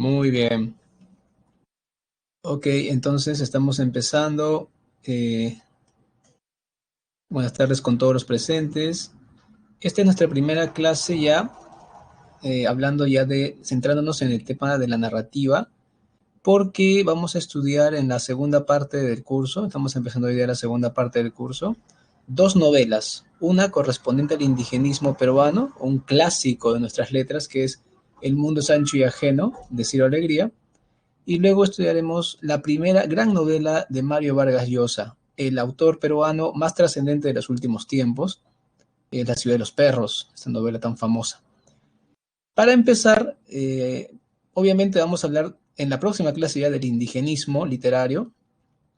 Muy bien. Ok, entonces estamos empezando. Eh, Buenas tardes con todos los presentes. Esta es nuestra primera clase ya, hablando ya centrándonos en el tema de la narrativa, porque vamos a estudiar en la segunda parte del curso, estamos empezando hoy día la segunda parte del curso, dos novelas, una correspondiente al indigenismo peruano, un clásico de nuestras letras, que es El mundo es ancho y ajeno, de Ciro Alegría. Y luego estudiaremos la primera gran novela de Mario Vargas Llosa, el autor peruano más trascendente de los últimos tiempos, La ciudad de los perros, esta novela tan famosa. Para empezar, obviamente vamos a hablar en la próxima clase ya del indigenismo literario,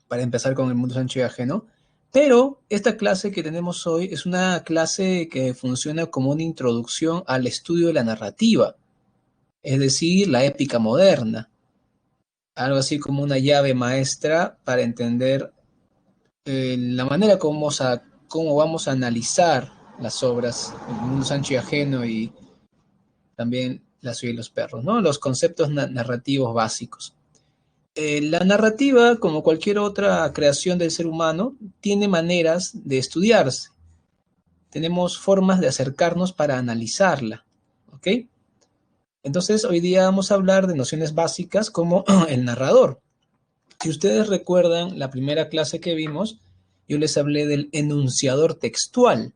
para empezar con El mundo sancho y ajeno, pero esta clase que tenemos hoy es una clase que funciona como una introducción al estudio de la narrativa, es decir, la épica moderna, algo así como una llave maestra para entender la manera cómo vamos a analizar las obras, El mundo sancho y ajeno y también La ciudad y los perros, ¿no? Los conceptos narrativos básicos. La narrativa, como cualquier otra creación del ser humano, tiene maneras de estudiarse. Tenemos formas de acercarnos para analizarla, ¿ok? Entonces, hoy día vamos a hablar de nociones básicas como el narrador. Si ustedes recuerdan la primera clase que vimos, yo les hablé del enunciador textual.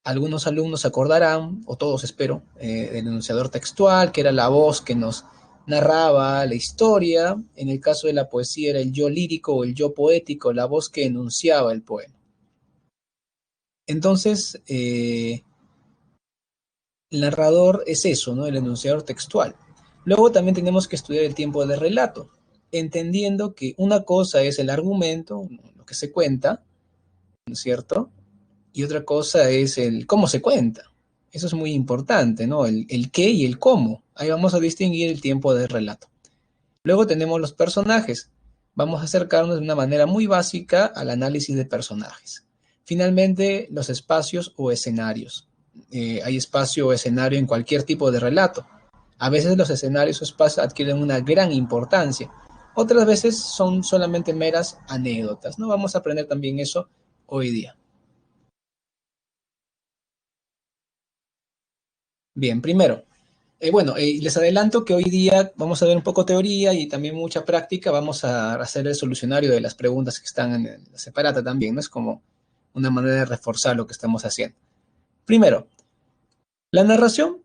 Algunos alumnos se acordarán, o todos espero, del enunciador textual, que era la voz que nos narraba la historia. En el caso de la poesía era el yo lírico o el yo poético, la voz que enunciaba el poema. Entonces, el narrador es eso, ¿no? El enunciador textual. Luego también tenemos que estudiar el tiempo de relato, entendiendo que una cosa es el argumento, lo que se cuenta, ¿no es cierto? Y otra cosa es el cómo se cuenta. Eso es muy importante, ¿no? El qué y el cómo. Ahí vamos a distinguir el tiempo de relato. Luego tenemos los personajes. Vamos a acercarnos de una manera muy básica al análisis de personajes. Finalmente, los espacios o escenarios. Hay espacio o escenario en cualquier tipo de relato. A veces los escenarios o espacios adquieren una gran importancia. Otras veces son solamente meras anécdotas, ¿no? Vamos a aprender también eso hoy día. Bien, primero, les adelanto que hoy día vamos a ver un poco teoría y también mucha práctica. Vamos a hacer el solucionario de las preguntas que están en la separata también, ¿no? Es como una manera de reforzar lo que estamos haciendo. Primero, la narración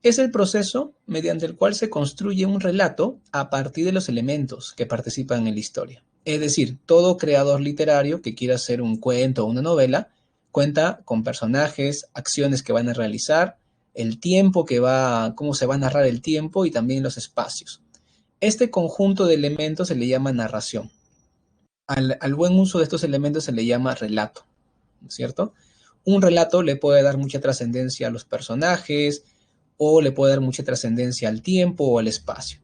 es el proceso mediante el cual se construye un relato a partir de los elementos que participan en la historia. Es decir, todo creador literario que quiera hacer un cuento o una novela cuenta con personajes, acciones que van a realizar, el tiempo cómo se va a narrar el tiempo y también los espacios. Este conjunto de elementos se le llama narración. Al buen uso de estos elementos se le llama relato, ¿no es cierto? Un relato le puede dar mucha trascendencia a los personajes o le puede dar mucha trascendencia al tiempo o al espacio.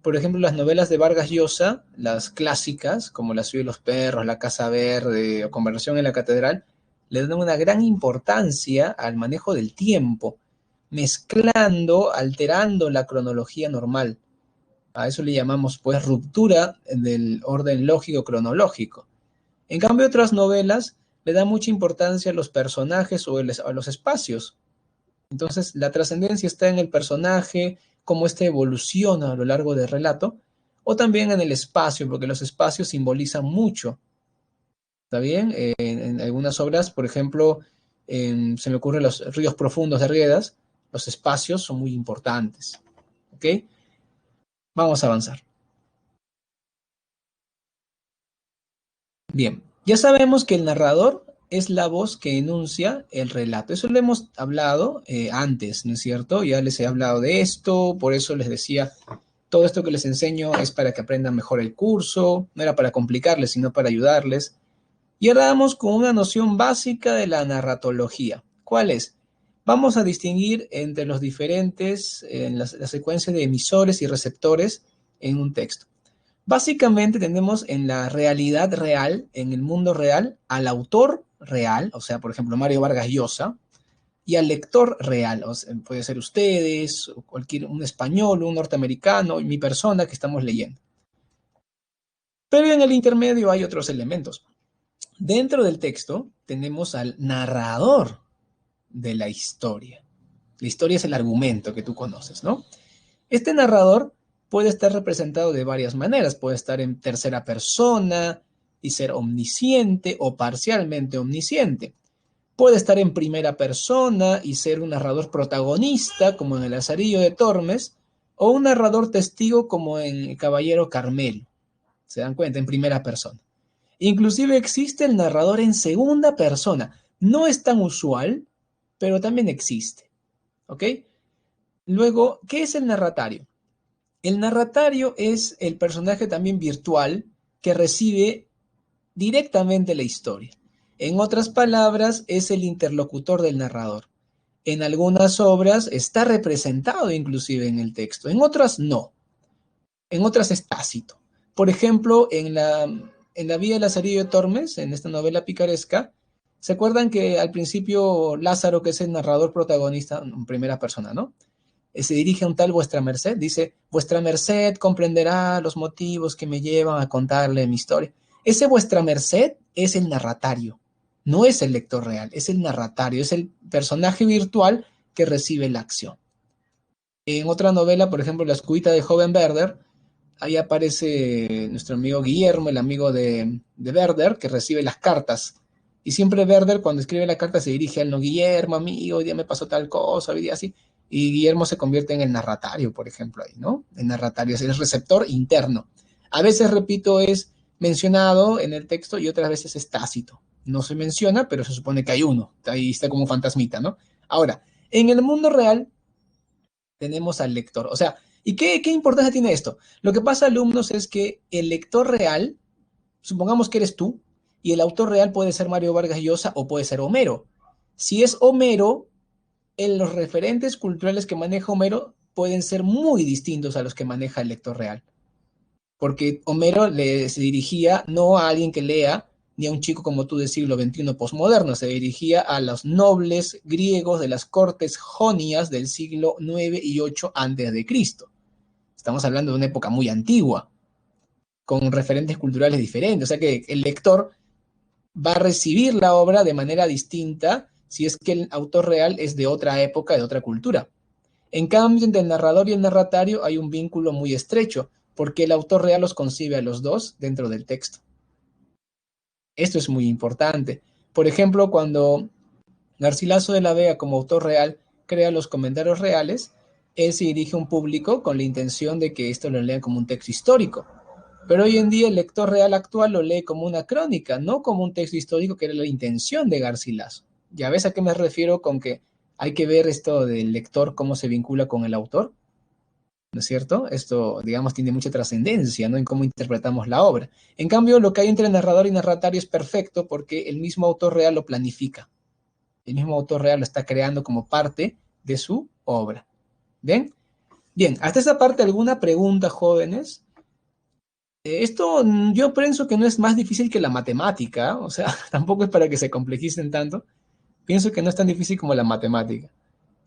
Por ejemplo, las novelas de Vargas Llosa, las clásicas, como La ciudad de los perros, La casa verde o Conversación en la catedral, le dan una gran importancia al manejo del tiempo, mezclando, alterando la cronología normal. A eso le llamamos, pues, ruptura del orden lógico cronológico. En cambio, otras novelas le dan mucha importancia a los personajes o a los espacios. Entonces, la trascendencia está en el personaje, cómo éste evoluciona a lo largo del relato, o también en el espacio, porque los espacios simbolizan mucho. ¿Está bien? En algunas obras, por ejemplo, se me ocurren los ríos profundos de Riedas, los espacios son muy importantes. ¿Ok? Vamos a avanzar. Bien, ya sabemos que el narrador es la voz que enuncia el relato. Eso lo hemos hablado antes, ¿no es cierto? Ya les he hablado de esto, por eso les decía, todo esto que les enseño es para que aprendan mejor el curso, no era para complicarles, sino para ayudarles. Y ahora vamos con una noción básica de la narratología. ¿Cuál es? Vamos a distinguir entre los diferentes, en la secuencia de emisores y receptores en un texto. Básicamente tenemos en la realidad real, en el mundo real, al autor real, o sea, por ejemplo, Mario Vargas Llosa, y al lector real. O sea, puede ser ustedes, o un español, un norteamericano, y mi persona que estamos leyendo. Pero en el intermedio hay otros elementos. Dentro del texto tenemos al narrador de la historia. La historia es el argumento que tú conoces, ¿no? Este narrador puede estar representado de varias maneras. Puede estar en tercera persona y ser omnisciente o parcialmente omnisciente. Puede estar en primera persona y ser un narrador protagonista, como en El Lazarillo de Tormes, o un narrador testigo, como en Caballero Carmelo. ¿Se dan cuenta? En primera persona. Inclusive existe el narrador en segunda persona. No es tan usual, pero también existe. ¿Ok? Luego, ¿qué es el narratario? El narratario es el personaje también virtual que recibe directamente la historia. En otras palabras, es el interlocutor del narrador. En algunas obras está representado inclusive en el texto, en otras no. En otras es tácito. Por ejemplo, en la vida de Lazarillo de Tormes, en esta novela picaresca, ¿se acuerdan que al principio Lázaro, que es el narrador protagonista en primera persona, ¿no? Se dirige a un tal vuestra merced, dice, vuestra merced comprenderá los motivos que me llevan a contarle mi historia. Ese vuestra merced es el narratario, no es el lector real, es el narratario, es el personaje virtual que recibe la acción. En otra novela, por ejemplo, La escudita de joven Werther, ahí aparece nuestro amigo Guillermo, el amigo de Werther, que recibe las cartas. Y siempre Werther, cuando escribe la carta, se dirige al no, Guillermo, amigo, hoy día me pasó tal cosa, hoy día así. Y Guillermo se convierte en el narratario, por ejemplo, ahí, ¿no? El narratario es el receptor interno. A veces, repito, es mencionado en el texto y otras veces es tácito. No se menciona, pero se supone que hay uno. Ahí está como un fantasmita, ¿no? Ahora, en el mundo real tenemos al lector. O sea, ¿y qué importancia tiene esto? Lo que pasa, alumnos, es que el lector real, supongamos que eres tú, y el autor real puede ser Mario Vargas Llosa o puede ser Homero. Si es Homero, en los referentes culturales que maneja Homero pueden ser muy distintos a los que maneja el lector real. Porque Homero se dirigía no a alguien que lea, ni a un chico como tú del siglo XXI posmoderno, se dirigía a los nobles griegos de las cortes jonias del siglo IX y VIII antes de Cristo. Estamos hablando de una época muy antigua, con referentes culturales diferentes. O sea que el lector va a recibir la obra de manera distinta si es que el autor real es de otra época, de otra cultura. En cambio, entre el narrador y el narratario hay un vínculo muy estrecho, porque el autor real los concibe a los dos dentro del texto. Esto es muy importante. Por ejemplo, cuando Garcilaso de la Vega, como autor real, crea los comentarios reales, él se dirige a un público con la intención de que esto lo lean como un texto histórico. Pero hoy en día el lector real actual lo lee como una crónica, no como un texto histórico, que era la intención de Garcilaso. ¿Ya ves a qué me refiero con que hay que ver esto del lector, cómo se vincula con el autor? ¿No es cierto? Esto, digamos, tiene mucha trascendencia, ¿no? En cómo interpretamos la obra. En cambio, lo que hay entre narrador y narratario es perfecto porque el mismo autor real lo planifica. El mismo autor real lo está creando como parte de su obra. ¿Ven? Bien, hasta esa parte, ¿alguna pregunta, jóvenes? Esto yo pienso que no es más difícil que la matemática, o sea, tampoco es para que se complejicen tanto. Pienso que no es tan difícil como la matemática.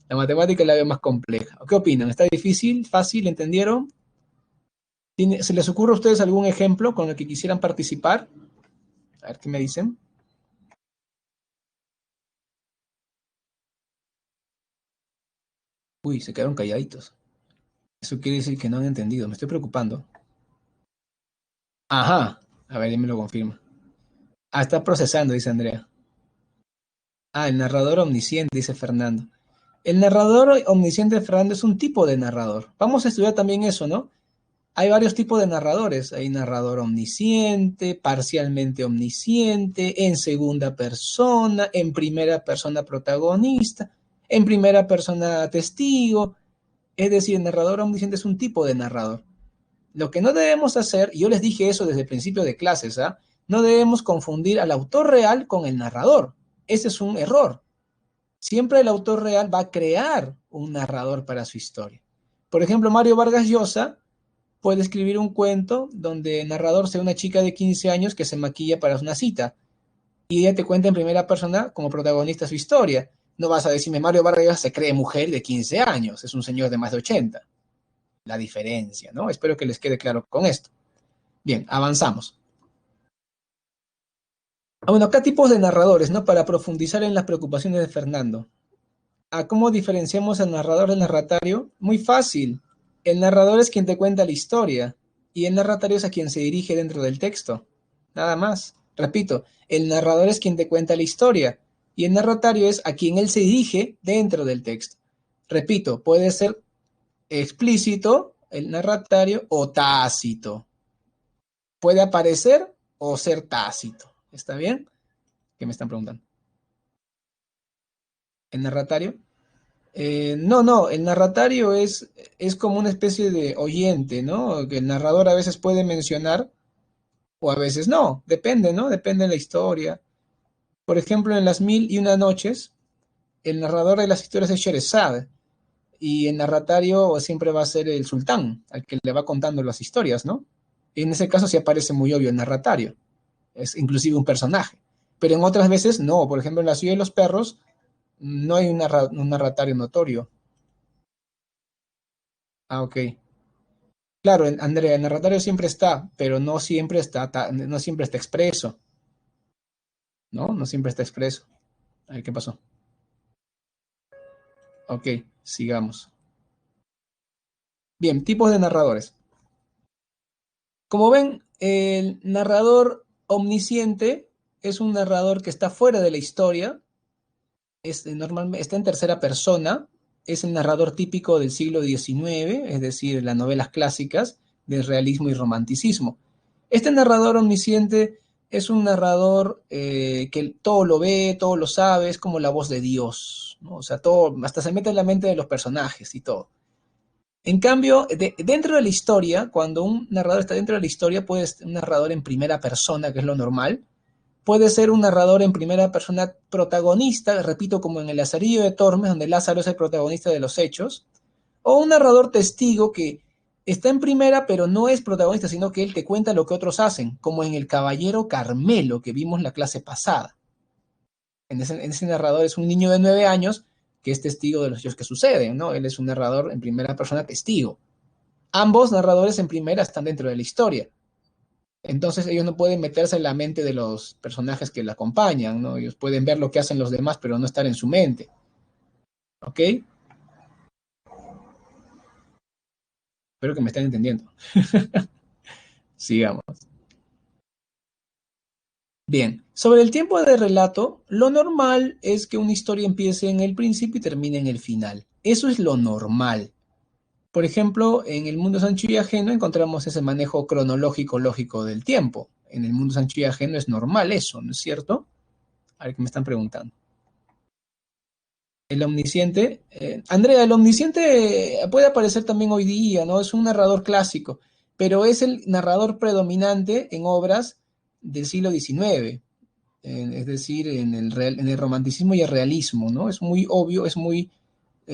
La matemática la veo más compleja. ¿Qué opinan? ¿Está difícil? ¿Fácil? ¿Entendieron? ¿Se les ocurre a ustedes algún ejemplo con el que quisieran participar? A ver qué me dicen. Uy, se quedaron calladitos. Eso quiere decir que no han entendido. Me estoy preocupando. Ajá. A ver, ya me lo confirma. Ah, está procesando, dice Andrea. Ah, el narrador omnisciente, dice Fernando. El narrador omnisciente, Fernando, es un tipo de narrador. Vamos a estudiar también eso, ¿no? Hay varios tipos de narradores. Hay narrador omnisciente, parcialmente omnisciente, en segunda persona, en primera persona protagonista, en primera persona testigo. Es decir, el narrador omnisciente es un tipo de narrador. Lo que no debemos hacer, y yo les dije eso desde el principio de clases, ¿ah? No debemos confundir al autor real con el narrador. Ese es un error. Siempre el autor real va a crear un narrador para su historia. Por ejemplo, Mario Vargas Llosa puede escribir un cuento donde el narrador sea una chica de 15 años que se maquilla para una cita y ella te cuenta en primera persona como protagonista su historia. No vas a decirme, Mario Vargas Llosa se cree mujer de 15 años, es un señor de más de 80. La diferencia, ¿no? Espero que les quede claro con esto. Bien, avanzamos. Bueno, acá tipos de narradores, ¿no? Para profundizar en las preocupaciones de Fernando. ¿Cómo diferenciamos al narrador del narratario? Muy fácil. El narrador es quien te cuenta la historia y el narratario es a quien se dirige dentro del texto. Nada más. Repito, el narrador es quien te cuenta la historia y el narratario es a quien él se dirige dentro del texto. Repito, puede ser explícito el narratario o tácito. Puede aparecer o ser tácito. ¿Está bien? ¿Qué me están preguntando? ¿El narratario? No, el narratario es como una especie de oyente, ¿no? Que el narrador a veces puede mencionar o a veces no, depende, ¿no? Depende de la historia. Por ejemplo, en Las Mil y Una Noches, el narrador de las historias es Sherezade y el narratario siempre va a ser el sultán, al que le va contando las historias, ¿no? Y en ese caso sí aparece muy obvio el narratario, es inclusive un personaje. Pero en otras veces no, por ejemplo, en La Ciudad de los Perros no hay un narratario notorio. Ok. Claro, Andrea, el narratorio siempre está, pero no siempre está expreso, ¿no? No siempre está expreso. A ver, ¿qué pasó? Ok, sigamos. Bien, tipos de narradores. Como ven, el narrador omnisciente es un narrador que está fuera de la historia, normalmente está en tercera persona, es el narrador típico del siglo XIX, es decir, las novelas clásicas del realismo y romanticismo. Este narrador omnisciente es un narrador que todo lo ve, todo lo sabe, es como la voz de Dios, ¿no? O sea, todo, hasta se mete en la mente de los personajes y todo. En cambio, dentro de la historia, cuando un narrador está dentro de la historia, puede ser un narrador en primera persona, que es lo normal, puede ser un narrador en primera persona protagonista, repito, como en el Lazarillo de Tormes, donde Lázaro es el protagonista de los hechos, o un narrador testigo que está en primera, pero no es protagonista, sino que él te cuenta lo que otros hacen, como en El Caballero Carmelo, que vimos la clase pasada. En ese narrador es un niño de 9 años que es testigo de los hechos que suceden, ¿no? Él es un narrador en primera persona testigo. Ambos narradores en primera están dentro de la historia. Entonces ellos no pueden meterse en la mente de los personajes que la acompañan, ¿no? Ellos pueden ver lo que hacen los demás, pero no estar en su mente. ¿Ok? Espero que me estén entendiendo. Sigamos. Bien, sobre el tiempo de relato, lo normal es que una historia empiece en el principio y termine en el final. Eso es lo normal. Por ejemplo, en el mundo Sancho y Ajeno encontramos ese manejo cronológico lógico del tiempo. En el mundo Sancho y Ajeno es normal eso, ¿no es cierto? A ver qué me están preguntando. El omnisciente, Andrea, el omnisciente puede aparecer también hoy día, ¿no? Es un narrador clásico, pero es el narrador predominante en obras del siglo XIX, es decir, en el romanticismo y el realismo, ¿no? Es muy obvio, es muy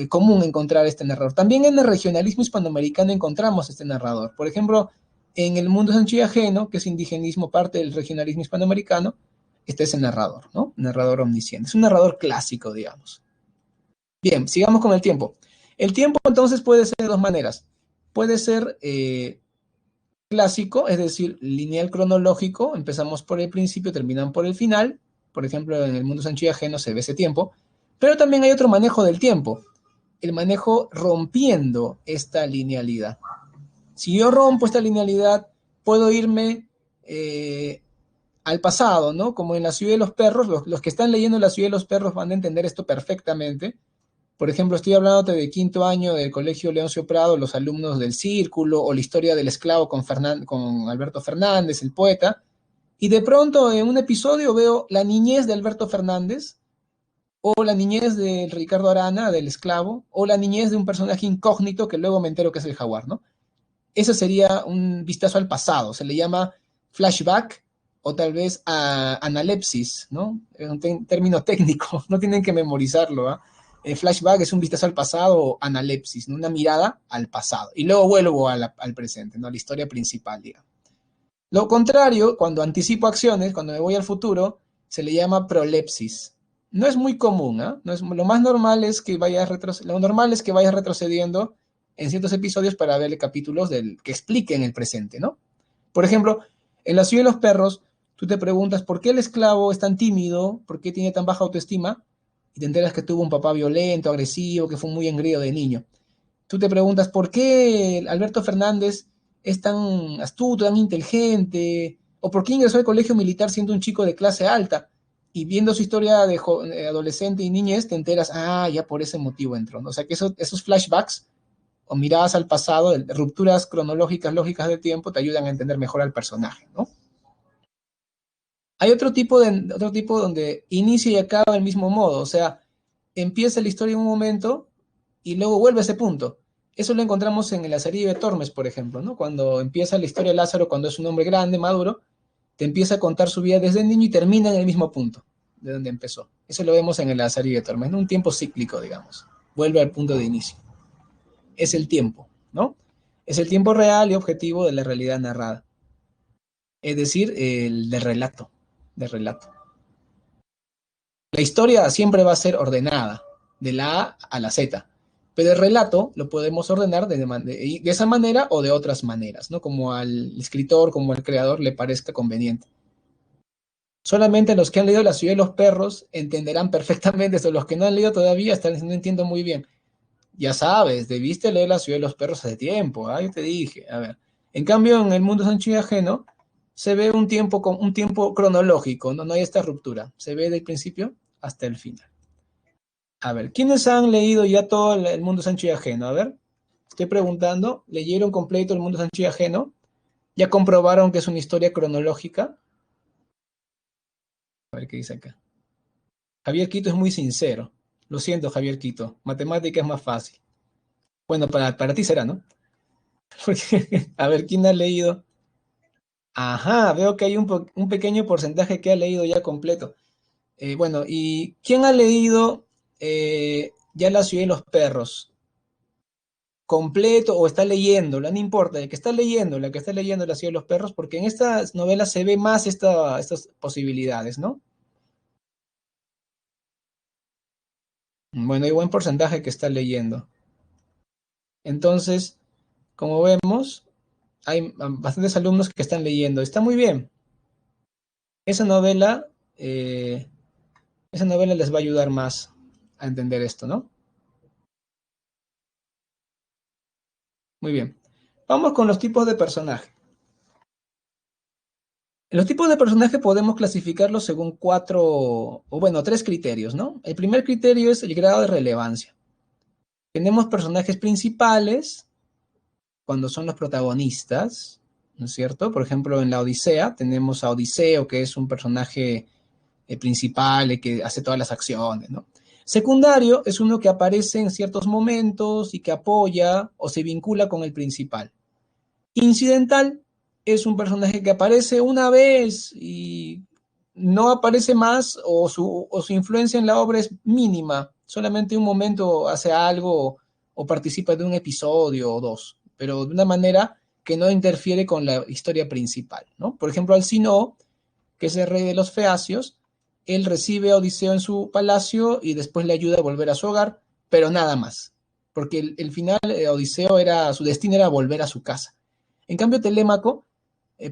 común encontrar este narrador. También en el regionalismo hispanoamericano encontramos este narrador. Por ejemplo, en el mundo Sancho y Ajeno, que es indigenismo, parte del regionalismo hispanoamericano, está ese narrador, ¿no? Narrador omnisciente. Es un narrador clásico, digamos. Bien, sigamos con el tiempo. El tiempo entonces puede ser de dos maneras. Puede ser clásico, es decir, lineal cronológico, empezamos por el principio, terminan por el final. Por ejemplo, en el mundo Sancho y Ajeno se ve ese tiempo. Pero también hay otro manejo del tiempo, el manejo rompiendo esta linealidad. Si yo rompo esta linealidad, puedo irme al pasado, ¿no? Como en La Ciudad de los Perros, los que están leyendo La Ciudad de los Perros van a entender esto perfectamente. Por ejemplo, estoy hablándote de quinto año del Colegio Leoncio Prado, los alumnos del Círculo, o la historia del esclavo con Alberto Fernández, el poeta, y de pronto en un episodio veo la niñez de Alberto Fernández, o la niñez de Ricardo Arana, del esclavo, o la niñez de un personaje incógnito que luego me entero que es el jaguar, ¿no? Eso sería un vistazo al pasado, se le llama flashback o tal vez analepsis, ¿no? Es un término técnico, no tienen que memorizarlo, ¿eh? El flashback es un vistazo al pasado o analepsis, ¿no? Una mirada al pasado. Y luego vuelvo al presente, ¿no? A la historia principal, digamos. Lo contrario, cuando anticipo acciones, cuando me voy al futuro, se le llama prolepsis. No es muy común, ¿ah? No es, lo más normal es que lo normal es que vayas retrocediendo en ciertos episodios para ver capítulos que expliquen el presente, ¿no? Por ejemplo, en La ciudad de los perros, tú te preguntas por qué el esclavo es tan tímido, por qué tiene tan baja autoestima, y te enteras que tuvo un papá violento, agresivo, que fue muy engreído de niño. Tú te preguntas por qué Alberto Fernández es tan astuto, tan inteligente, o por qué ingresó al colegio militar siendo un chico de clase alta. Y viendo su historia de adolescente y niñez, te enteras, ya por ese motivo entró, ¿no? O sea que esos flashbacks o miradas al pasado, rupturas cronológicas, lógicas del tiempo, te ayudan a entender mejor al personaje, ¿no? Hay otro tipo donde inicia y acaba del mismo modo, o sea, empieza la historia en un momento y luego vuelve a ese punto. Eso lo encontramos en la serie de Tormes, por ejemplo, ¿no? Cuando empieza la historia de Lázaro, cuando es un hombre grande, maduro, te empieza a contar su vida desde niño y termina en el mismo punto de donde empezó. Eso lo vemos en la serie de Tormes, ¿no? Un tiempo cíclico, digamos. Vuelve al punto de inicio. Es el tiempo, ¿no? Es el tiempo real y objetivo de la realidad narrada. Es decir, el del relato, del relato. La historia siempre va a ser ordenada, de la A a la Z, pero el relato lo podemos ordenar de esa manera o de otras maneras, ¿no? Como al escritor, como al creador le parezca conveniente. Solamente los que han leído La ciudad de los perros entenderán perfectamente esto. Los que no han leído todavía están diciendo, no entiendo muy bien. Ya sabes, debiste leer La ciudad de los perros hace tiempo, yo te dije. A ver, en cambio, en El mundo Sancho y ajeno se ve un tiempo cronológico, ¿no? No hay esta ruptura. Se ve del principio hasta el final. A ver, ¿quiénes han leído ya todo el mundo Sancho y ajeno? A ver, estoy preguntando, ¿leyeron completo el mundo Sancho y ajeno? ¿Ya comprobaron que es una historia cronológica? A ver qué dice acá. Javier Quito es muy sincero. Lo siento, Javier Quito. Matemática es más fácil. Bueno, para ti será, ¿no? Porque, a ver, ¿quién ha leído? Ajá, veo que hay un pequeño porcentaje que ha leído ya completo. Bueno, ¿y quién ha leído ya La ciudad de los perros? Completo o está leyéndola, no importa, el que está leyendo, la que está leyendo La ciudad de los perros, porque en estas novelas se ve más estas posibilidades, ¿no? Bueno, hay buen porcentaje que está leyendo. Entonces, como vemos, hay bastantes alumnos que están leyendo. Está muy bien. Esa novela, eh, esa novela les va a ayudar más a entender esto, ¿no? Muy bien. Vamos con los tipos de personaje. Los tipos de personaje podemos clasificarlos según tres criterios, ¿no? El primer criterio es el grado de relevancia. Tenemos personajes principales, cuando son los protagonistas, ¿no es cierto? Por ejemplo, en la Odisea tenemos a Odiseo, que es un personaje principal, el que hace todas las acciones, ¿no? Secundario es uno que aparece en ciertos momentos y que apoya o se vincula con el principal. Incidental es un personaje que aparece una vez y no aparece más o su influencia en la obra es mínima, solamente un momento hace algo o participa de un episodio o dos, pero de una manera que no interfiere con la historia principal, ¿no? Por ejemplo, Alcinoo, que es el rey de los feacios, él recibe a Odiseo en su palacio y después le ayuda a volver a su hogar, pero nada más, porque el final, Odiseo su destino era volver a su casa. En cambio, Telémaco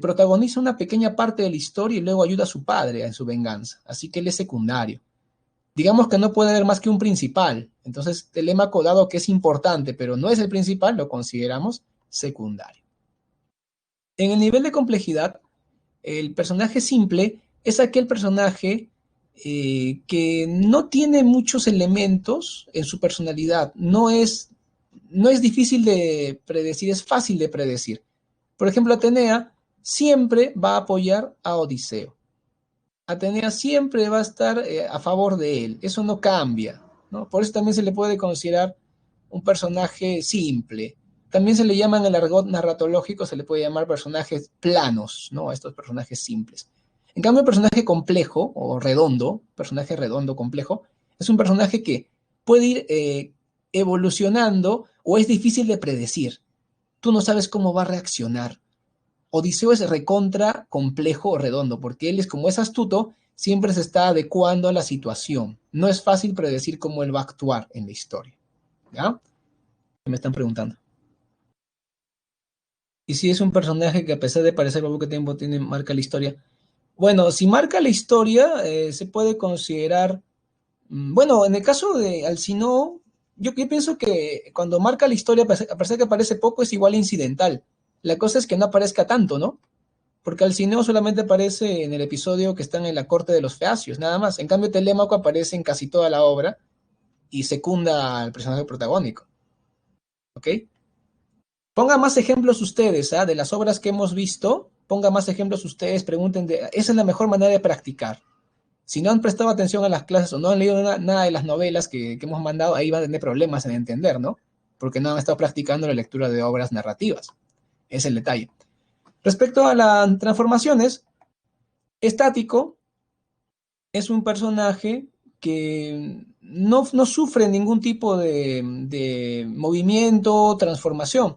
protagoniza una pequeña parte de la historia y luego ayuda a su padre en su venganza, así que él es secundario. Digamos que no puede haber más que un principal, entonces Telémaco, dado que es importante, pero no es el principal, lo consideramos secundario. En el nivel de complejidad, el personaje simple es aquel personaje que no tiene muchos elementos en su personalidad, no es difícil de predecir, es fácil de predecir. Por ejemplo, Atenea siempre va a apoyar a Odiseo. Atenea siempre va a estar a favor de él, eso no cambia, ¿no? Por eso también se le puede considerar un personaje simple. También se le llama en el argot narratológico, se le puede llamar personajes planos, ¿no? A estos personajes simples. En cambio, el personaje complejo o redondo, personaje redondo, complejo, es un personaje que puede ir evolucionando o es difícil de predecir. Tú no sabes cómo va a reaccionar. Odiseo es recontra complejo o redondo, porque él es como es astuto, siempre se está adecuando a la situación. No es fácil predecir cómo él va a actuar en la historia. ¿Ya? Me están preguntando. Y si es un personaje que a pesar de parecer por poco tiempo marca la historia. Bueno, si marca la historia, se puede considerar, bueno, en el caso de Alcino, yo pienso que cuando marca la historia, a pesar de que aparece poco, es igual incidental. La cosa es que no aparezca tanto, ¿no? Porque Alcineo solamente aparece en el episodio que están en la corte de los Feacios, nada más. En cambio, Telémaco aparece en casi toda la obra y secunda al personaje protagónico, ¿ok? Ponga más ejemplos ustedes, ¿ah? De las obras que hemos visto, ponga más ejemplos ustedes, pregunten, esa es la mejor manera de practicar. Si no han prestado atención a las clases o no han leído nada de las novelas que hemos mandado, ahí van a tener problemas en entender, ¿no? Porque no han estado practicando la lectura de obras narrativas. Es el detalle. Respecto a las transformaciones, Estático es un personaje que no sufre ningún tipo de movimiento, transformación.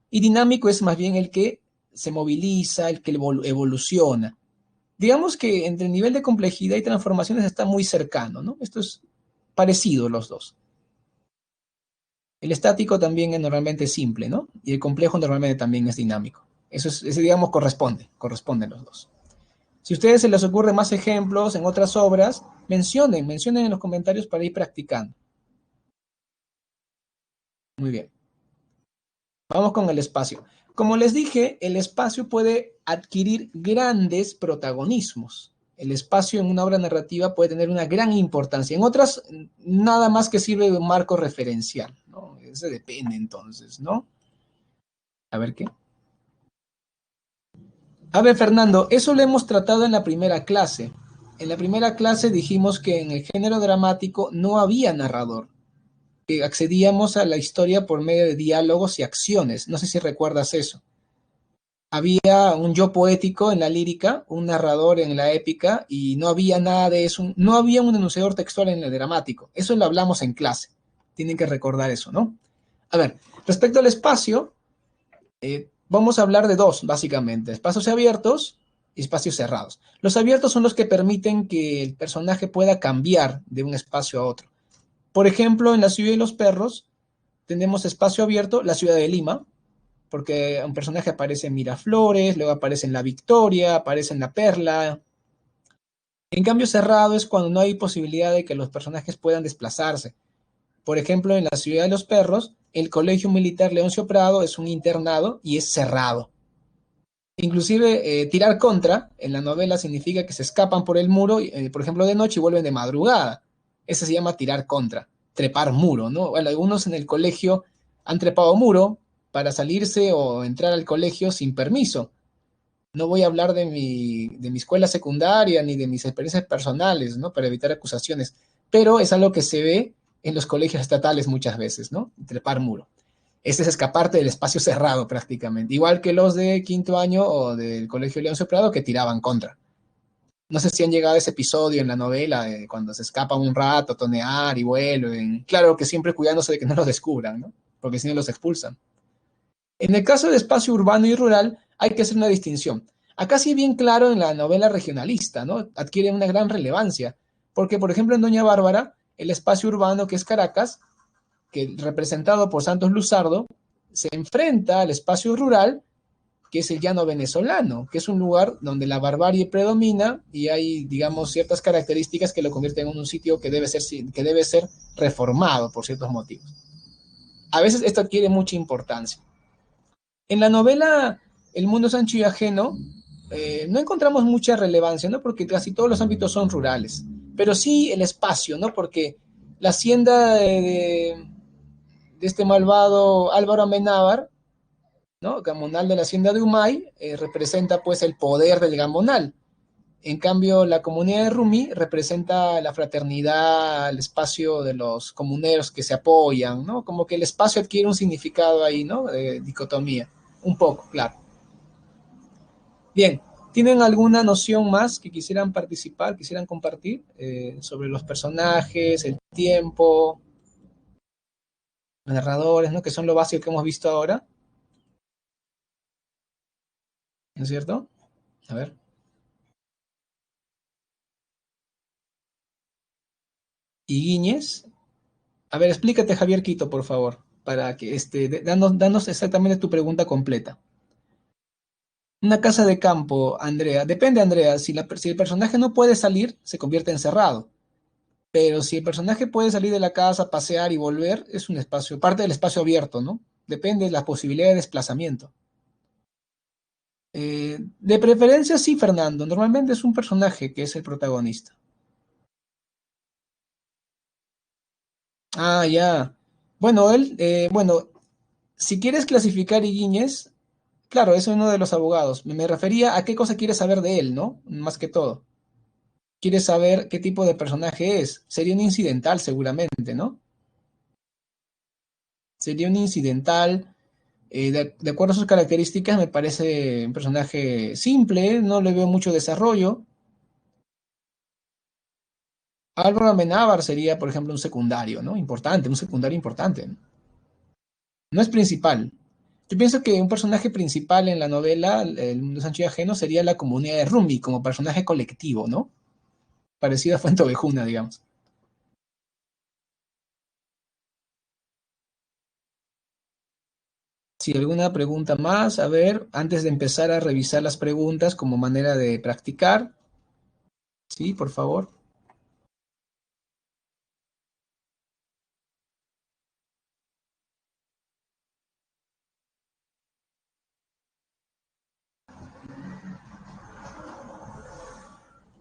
Y dinámico es más bien el que se moviliza, el que evoluciona. Digamos que entre el nivel de complejidad y transformaciones está muy cercano, ¿no? Esto es parecido los dos. El estático también es normalmente simple, ¿no? Y el complejo normalmente también es dinámico. Ese digamos, corresponden los dos. Si a ustedes se les ocurren más ejemplos en otras obras, mencionen en los comentarios para ir practicando. Muy bien. Vamos con el espacio. Como les dije, el espacio puede adquirir grandes protagonismos. El espacio en una obra narrativa puede tener una gran importancia. En otras, nada más que sirve de un marco referencial, ¿no? Eso depende entonces, ¿no? A ver qué. A ver, Fernando, eso lo hemos tratado en la primera clase. En la primera clase dijimos que en el género dramático no había narrador, que accedíamos a la historia por medio de diálogos y acciones. No sé si recuerdas eso. Había un yo poético en la lírica, un narrador en la épica, y no había nada de eso. No había un enunciador textual en el dramático. Eso lo hablamos en clase. Tienen que recordar eso, ¿no? A ver, respecto al espacio, vamos a hablar de dos, básicamente, espacios abiertos y espacios cerrados. Los abiertos son los que permiten que el personaje pueda cambiar de un espacio a otro. Por ejemplo, en La ciudad de los perros tenemos espacio abierto, la ciudad de Lima, porque un personaje aparece en Miraflores, luego aparece en La Victoria, aparece en La Perla. En cambio, cerrado es cuando no hay posibilidad de que los personajes puedan desplazarse. Por ejemplo, en La ciudad de los perros, el Colegio Militar Leoncio Prado es un internado y es cerrado. Inclusive tirar contra en la novela significa que se escapan por el muro, por ejemplo, de noche y vuelven de madrugada. Eso se llama tirar contra, trepar muro, ¿no? Bueno, algunos en el colegio han trepado muro para salirse o entrar al colegio sin permiso. No voy a hablar de mi escuela secundaria ni de mis experiencias personales, ¿no? Para evitar acusaciones, pero es algo que se ve en los colegios estatales muchas veces, ¿no? Trepar muro. Este es escaparte del espacio cerrado prácticamente, igual que los de quinto año o del Colegio León Prado que tiraban contra. No sé si han llegado a ese episodio en la novela, cuando se escapan un rato a tonear y vuelven. Claro que siempre cuidándose de que no los descubran, ¿no? Porque si no los expulsan. En el caso de espacio urbano y rural, hay que hacer una distinción. Acá sí bien claro en la novela regionalista, ¿no? Adquiere una gran relevancia. Porque, por ejemplo, en Doña Bárbara, el espacio urbano que es Caracas, que representado por Santos Luzardo, se enfrenta al espacio rural, que es el llano venezolano, que es un lugar donde la barbarie predomina y hay, digamos, ciertas características que lo convierten en un sitio que debe ser reformado por ciertos motivos. A veces esto adquiere mucha importancia. En la novela El mundo es ancho y ajeno, no encontramos mucha relevancia, ¿no? Porque casi todos los ámbitos son rurales, pero sí el espacio, ¿no? Porque la hacienda de este malvado Álvaro Amenábar, ¿no? Gamonal de la hacienda de Humay, representa pues el poder del gamonal. En cambio, la comunidad de Rumi representa la fraternidad, el espacio de los comuneros que se apoyan, ¿no? Como que el espacio adquiere un significado ahí, ¿no? De dicotomía. Un poco, claro. Bien, ¿tienen alguna noción más que quisieran participar, quisieran compartir sobre los personajes, el tiempo, los narradores, ¿no? Que son lo básico que hemos visto ahora, ¿no es cierto? A ver. Higuíñez. A ver, explícate, Javier Quito, por favor, para que danos exactamente tu pregunta completa. Una casa de campo, Andrea. Depende, Andrea. Si el personaje no puede salir, se convierte en cerrado. Pero si el personaje puede salir de la casa, pasear y volver, es un espacio, parte del espacio abierto, ¿no? Depende de la posibilidad de desplazamiento. De preferencia, sí, Fernando. Normalmente es un personaje que es el protagonista. Ah, ya. Bueno, bueno, si quieres clasificar Higuíñez, claro, es uno de los abogados. Me refería a qué cosa quieres saber de él, ¿no? Más que todo. Quieres saber qué tipo de personaje es. Sería un incidental, seguramente, ¿no? Sería un incidental. De acuerdo a sus características, me parece un personaje simple, no le veo mucho desarrollo. Álvaro Amenábar sería, por ejemplo, un secundario, ¿no? Importante, un secundario importante, ¿no? No es principal. Yo pienso que un personaje principal en la novela, El mundo Sancho y Ajeno, sería la comunidad de Rumi, como personaje colectivo, ¿no? Parecido a Fuenteovejuna, digamos. Si alguna pregunta más, a ver, antes de empezar a revisar las preguntas como manera de practicar, sí, por favor.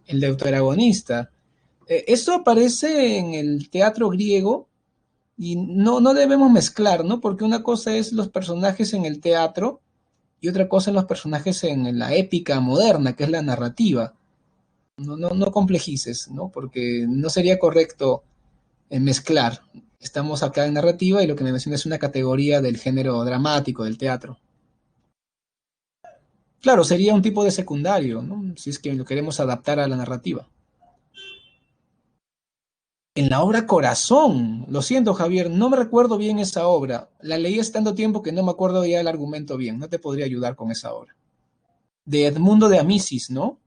El deuteragonista. Esto aparece en el teatro griego y no debemos mezclar, ¿no? Porque una cosa es los personajes en el teatro y otra cosa en los personajes en la épica moderna, que es la narrativa. No complejices, ¿no? Porque no sería correcto mezclar. Estamos acá en narrativa y lo que me menciona es una categoría del género dramático, del teatro. Claro, sería un tipo de secundario, ¿no? Si es que lo queremos adaptar a la narrativa. En la obra Corazón, lo siento Javier, no me recuerdo bien esa obra. La leí hace tanto tiempo que no me acuerdo ya el argumento bien. No te podría ayudar con esa obra. De Edmundo de Amicis, ¿no?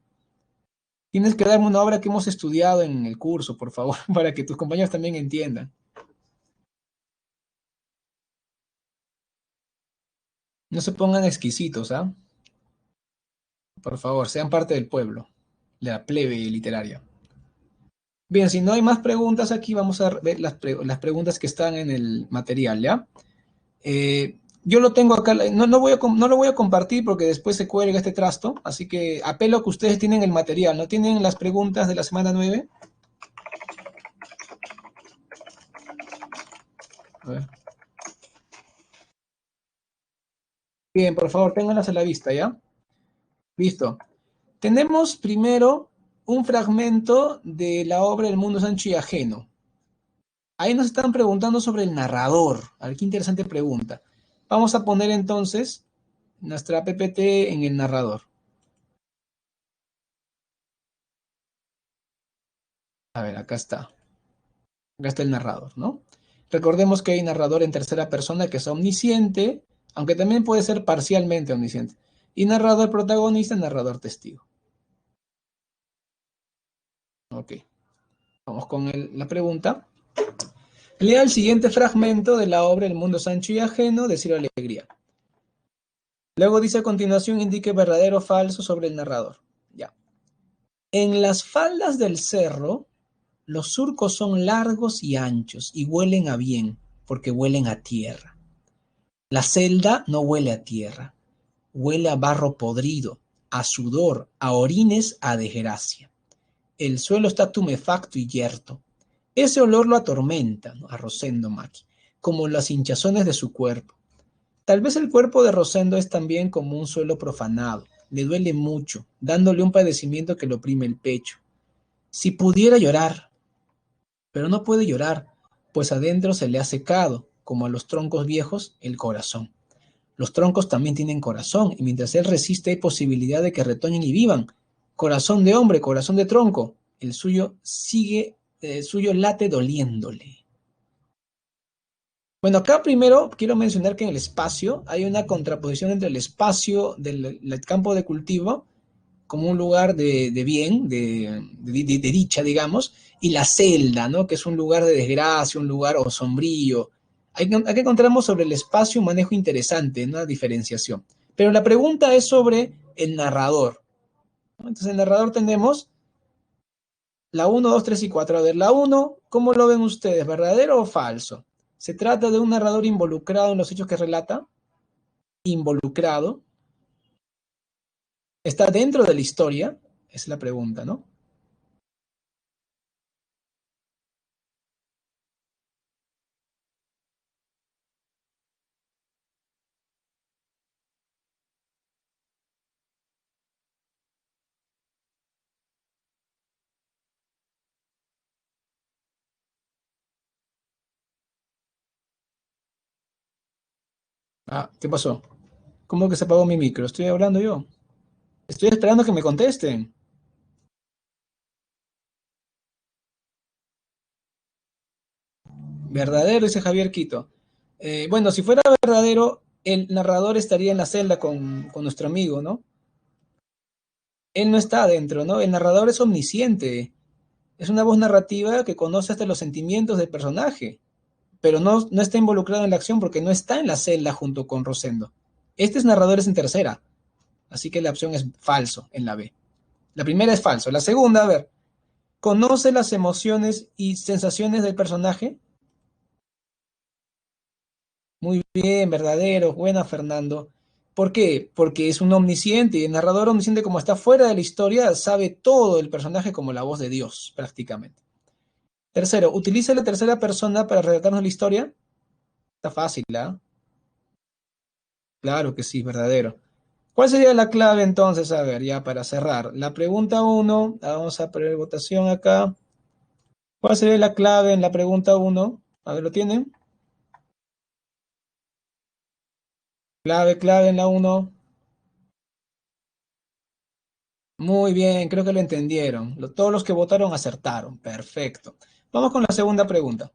Tienes que darme una obra que hemos estudiado en el curso, por favor, para que tus compañeros también entiendan. No se pongan exquisitos, ¿ah? Por favor, sean parte del pueblo, de la plebe literaria. Bien, si no hay más preguntas aquí, vamos a ver las preguntas que están en el material, ¿ya? Yo lo tengo acá, no lo voy a compartir porque después se cuelga este trasto, así que apelo a que ustedes tienen el material, ¿no tienen las preguntas de la semana 9? A ver. Bien, por favor, ténganlas a la vista, ¿ya? Listo. Tenemos primero un fragmento de la obra El mundo es ancho y ajeno. Ahí nos están preguntando sobre el narrador. A ver, qué interesante pregunta. Vamos a poner entonces nuestra PPT en el narrador. A ver, acá está. Acá está el narrador, ¿no? Recordemos que hay narrador en tercera persona que es omnisciente, aunque también puede ser parcialmente omnisciente. Y narrador protagonista, narrador testigo. Ok, vamos con la pregunta. Lea el siguiente fragmento de la obra El mundo es ancho y ajeno de Ciro Alegría. Luego dice a continuación, indique verdadero o falso sobre el narrador. Ya. En las faldas del cerro, los surcos son largos y anchos y huelen a bien, porque huelen a tierra. La celda no huele a tierra, huele a barro podrido, a sudor, a orines, a desgracia. El suelo está tumefacto y yerto. Ese olor lo atormenta, ¿no? A Rosendo Maki, como las hinchazones de su cuerpo. Tal vez el cuerpo de Rosendo es también como un suelo profanado. Le duele mucho, dándole un padecimiento que le oprime el pecho. Si pudiera llorar, pero no puede llorar, pues adentro se le ha secado, como a los troncos viejos, el corazón. Los troncos también tienen corazón, y mientras él resiste hay posibilidad de que retoñen y vivan. Corazón de hombre, corazón de tronco, el suyo late doliéndole. Bueno, acá primero quiero mencionar que en el espacio hay una contraposición entre el espacio del campo de cultivo como un lugar de bien, de dicha, digamos, y la celda, ¿no? Que es un lugar de desgracia, un lugar o sombrío. Aquí encontramos sobre el espacio un manejo interesante, una diferenciación. Pero la pregunta es sobre el narrador, ¿no? Entonces, el narrador tenemos la uno, 2, 3 y 4. A ver, la uno, ¿cómo lo ven ustedes? ¿Verdadero o falso? ¿Se trata de un narrador involucrado en los hechos que relata? ¿Involucrado? ¿Está dentro de la historia? Es la pregunta, ¿no? Ah, ¿qué pasó? ¿Cómo que se apagó mi micro? Estoy hablando yo. Estoy esperando que me contesten. Verdadero, dice Javier Quito. Bueno, si fuera verdadero, el narrador estaría en la celda con nuestro amigo, ¿no? Él no está adentro, ¿no? El narrador es omnisciente. Es una voz narrativa que conoce hasta los sentimientos del personaje, pero no está involucrado en la acción porque no está en la celda junto con Rosendo. Este es narrador es en tercera, así que la opción es falso en la B. La primera es falso. La segunda, a ver, ¿conoce las emociones y sensaciones del personaje? Muy bien, verdadero, buena Fernando. ¿Por qué? Porque es un omnisciente y el narrador omnisciente como está fuera de la historia sabe todo el personaje como la voz de Dios, prácticamente. Tercero, ¿utiliza la tercera persona para relatarnos la historia? Está fácil, ¿ah? Claro que sí, verdadero. ¿Cuál sería la clave entonces? A ver, ya para cerrar. La pregunta uno, vamos a poner votación acá. ¿Cuál sería la clave en la pregunta uno? A ver, ¿lo tienen? Clave en la uno. Muy bien, creo que lo entendieron. Todos los que votaron acertaron. Perfecto. Vamos con la segunda pregunta.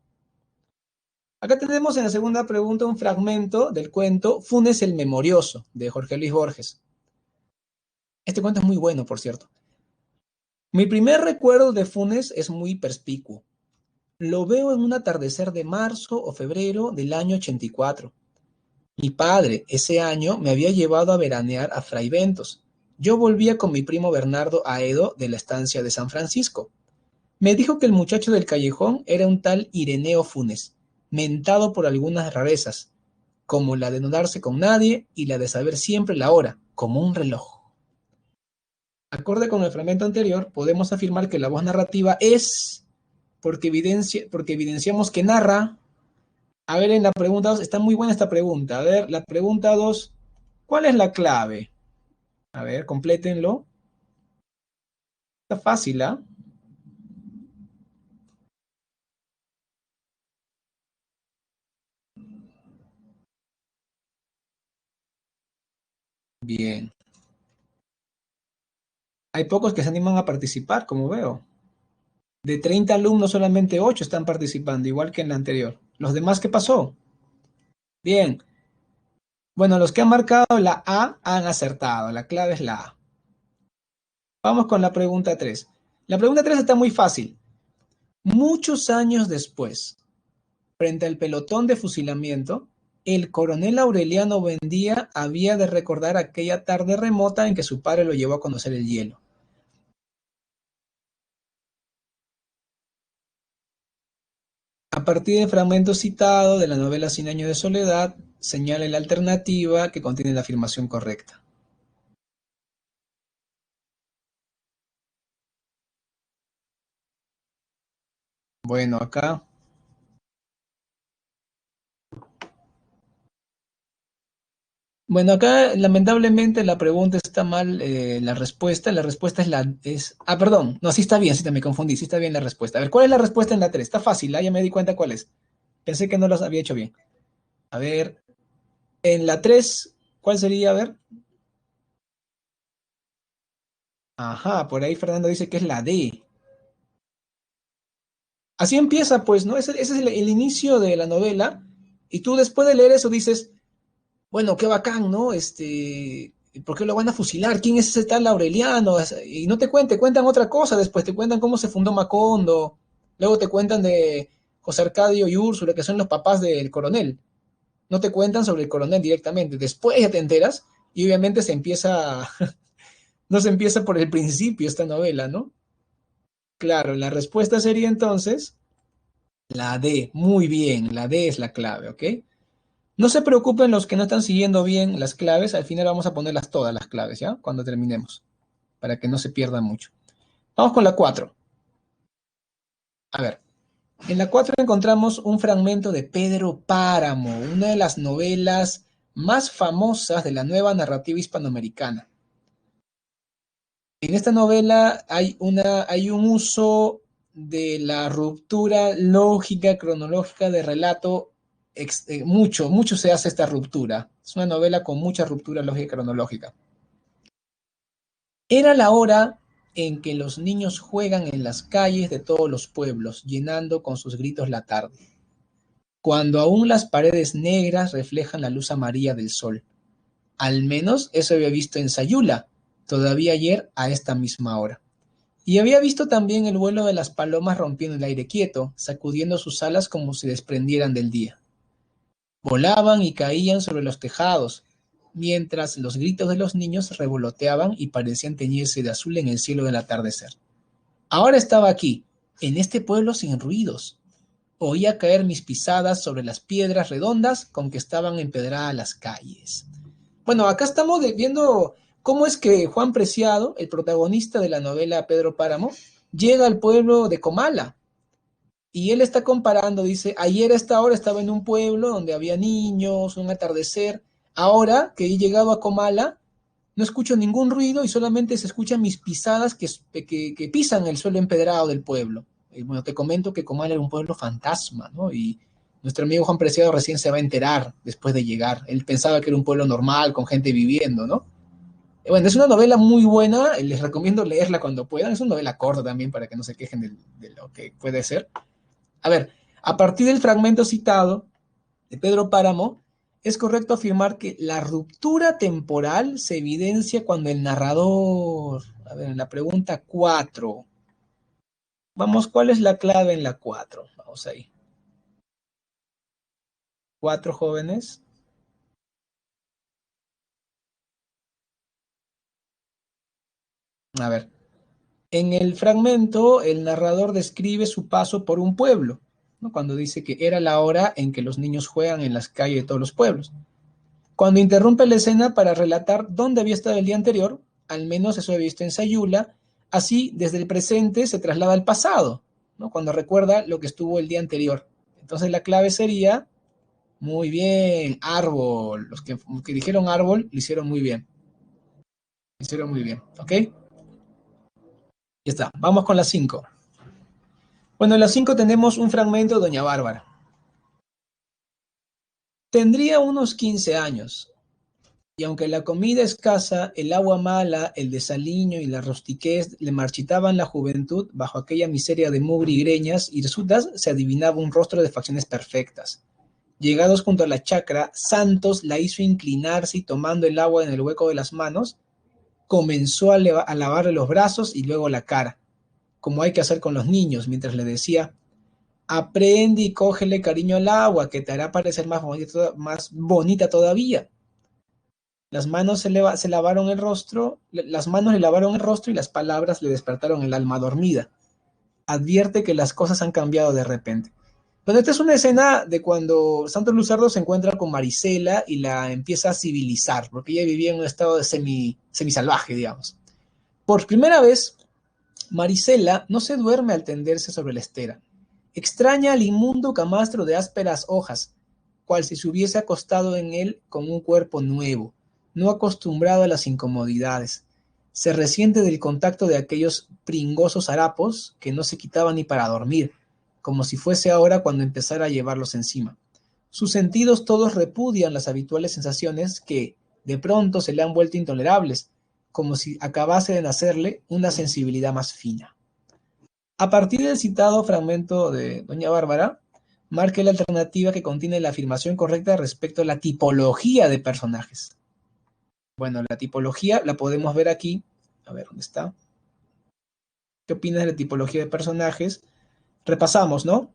Acá tenemos en la segunda pregunta un fragmento del cuento Funes el Memorioso de Jorge Luis Borges. Este cuento es muy bueno, por cierto. Mi primer recuerdo de Funes es muy perspicuo. Lo veo en un atardecer de marzo o febrero del año 84. Mi padre ese año me había llevado a veranear a Fray Bentos. Yo volvía con mi primo Bernardo Aedo de la estancia de San Francisco. Me dijo que el muchacho del callejón era un tal Ireneo Funes, mentado por algunas rarezas, como la de no darse con nadie y la de saber siempre la hora, como un reloj. Acorde con el fragmento anterior, podemos afirmar que la voz narrativa es porque evidenciamos que narra. A ver, en la pregunta 2 está muy buena esta pregunta. A ver, la pregunta 2, ¿cuál es la clave? A ver, complétenlo. Está fácil, ¿ah? Bien. Hay pocos que se animan a participar, como veo. De 30 alumnos, solamente 8 están participando, igual que en la anterior. ¿Los demás qué pasó? Bien. Bueno, los que han marcado la A han acertado. La clave es la A. Vamos con la pregunta 3. La pregunta 3 está muy fácil. Muchos años después, frente al pelotón de fusilamiento, el coronel Aureliano Buendía había de recordar aquella tarde remota en que su padre lo llevó a conocer el hielo. A partir del fragmento citado de la novela Cien años de soledad, señale la alternativa que contiene la afirmación correcta. Bueno, acá lamentablemente la pregunta está mal, la respuesta perdón, no, sí está bien, sí, me confundí, sí está bien la respuesta. A ver, ¿cuál es la respuesta en la 3? Está fácil, ya me di cuenta cuál es. Pensé que no las había hecho bien. A ver, en la 3, ¿cuál sería? A ver. Ajá, por ahí Fernando dice que es la D. Así empieza, pues, ¿no? Ese es el inicio de la novela. Y tú después de leer eso dices, bueno, qué bacán, ¿no? ¿Por qué lo van a fusilar? ¿Quién es ese tal Aureliano? Y no te cuentan otra cosa después, te cuentan cómo se fundó Macondo, luego te cuentan de José Arcadio y Úrsula, que son los papás del coronel. No te cuentan sobre el coronel directamente, después ya te enteras, y obviamente no se empieza por el principio esta novela, ¿no? Claro, la respuesta sería entonces la D. Muy bien, la D es la clave, ¿ok? No se preocupen los que no están siguiendo bien las claves, al final vamos a ponerlas todas las claves, ¿ya? Cuando terminemos, para que no se pierda mucho. Vamos con la 4. A ver, en la 4 encontramos un fragmento de Pedro Páramo, una de las novelas más famosas de la nueva narrativa hispanoamericana. En esta novela hay un uso de la ruptura lógica, cronológica de relato, mucho se hace esta ruptura. Es una novela con mucha ruptura lógica y cronológica. Era la hora en que los niños juegan en las calles de todos los pueblos, llenando con sus gritos la tarde, cuando aún las paredes negras reflejan la luz amarilla del sol. Al menos eso había visto en Sayula, todavía ayer a esta misma hora. Y había visto también el vuelo de las palomas rompiendo el aire quieto, sacudiendo sus alas como si desprendieran del día. Volaban y caían sobre los tejados, mientras los gritos de los niños revoloteaban y parecían teñirse de azul en el cielo del atardecer. Ahora estaba aquí, en este pueblo sin ruidos. Oía caer mis pisadas sobre las piedras redondas con que estaban empedradas las calles. Bueno, acá estamos viendo cómo es que Juan Preciado, el protagonista de la novela Pedro Páramo, llega al pueblo de Comala. Y él está comparando, dice, ayer a esta hora estaba en un pueblo donde había niños, un atardecer. Ahora que he llegado a Comala, no escucho ningún ruido y solamente se escuchan mis pisadas que pisan el suelo empedrado del pueblo. Y bueno, te comento que Comala era un pueblo fantasma, ¿no? Y nuestro amigo Juan Preciado recién se va a enterar después de llegar. Él pensaba que era un pueblo normal, con gente viviendo, ¿no? Bueno, es una novela muy buena, les recomiendo leerla cuando puedan. Es una novela corta también para que no se quejen de lo que puede ser. A ver, a partir del fragmento citado de Pedro Páramo, es correcto afirmar que la ruptura temporal se evidencia cuando el narrador, a ver, en la pregunta 4, vamos, ¿cuál es la clave en la 4? Vamos ahí. 4 jóvenes. A ver, en el fragmento el narrador describe su paso por un pueblo, ¿no? Cuando dice que era la hora en que los niños juegan en las calles de todos los pueblos. Cuando interrumpe la escena para relatar dónde había estado el día anterior, al menos eso había visto en Sayula, así desde el presente se traslada al pasado, ¿no? Cuando recuerda lo que estuvo el día anterior. Entonces la clave sería, muy bien, árbol. Los que dijeron árbol lo hicieron muy bien. Lo hicieron muy bien, ¿ok? Ya está, vamos con las 5. Bueno, en las 5 tenemos un fragmento de Doña Bárbara. Tendría unos 15 años. Y aunque la comida escasa, el agua mala, el desaliño y la rustiquez le marchitaban la juventud, bajo aquella miseria de mugre y greñas hirsutas se adivinaba un rostro de facciones perfectas. Llegados junto a la chacra, Santos la hizo inclinarse y tomando el agua en el hueco de las manos, comenzó a lavarle los brazos y luego la cara, como hay que hacer con los niños, mientras le decía, aprende y cógele cariño al agua, que te hará parecer más bonita todavía. Las manos se lavaron el rostro, las manos le lavaron el rostro y las palabras le despertaron el alma dormida. Advierte que las cosas han cambiado de repente. Bueno, esta es una escena de cuando Santos Luzardo se encuentra con Marisela y la empieza a civilizar, porque ella vivía en un estado de semisalvaje, digamos. Por primera vez, Marisela no se duerme al tenderse sobre la estera. Extraña al inmundo camastro de ásperas hojas, cual si se hubiese acostado en él con un cuerpo nuevo, no acostumbrado a las incomodidades. Se resiente del contacto de aquellos pringosos harapos que no se quitaban ni para dormir, como si fuese ahora cuando empezara a llevarlos encima. Sus sentidos todos repudian las habituales sensaciones que, de pronto, se le han vuelto intolerables, como si acabase de nacerle una sensibilidad más fina. A partir del citado fragmento de Doña Bárbara, marque la alternativa que contiene la afirmación correcta respecto a la tipología de personajes. Bueno, la tipología la podemos ver aquí. A ver, ¿dónde está? ¿Qué opinas de la tipología de personajes? Repasamos, ¿no?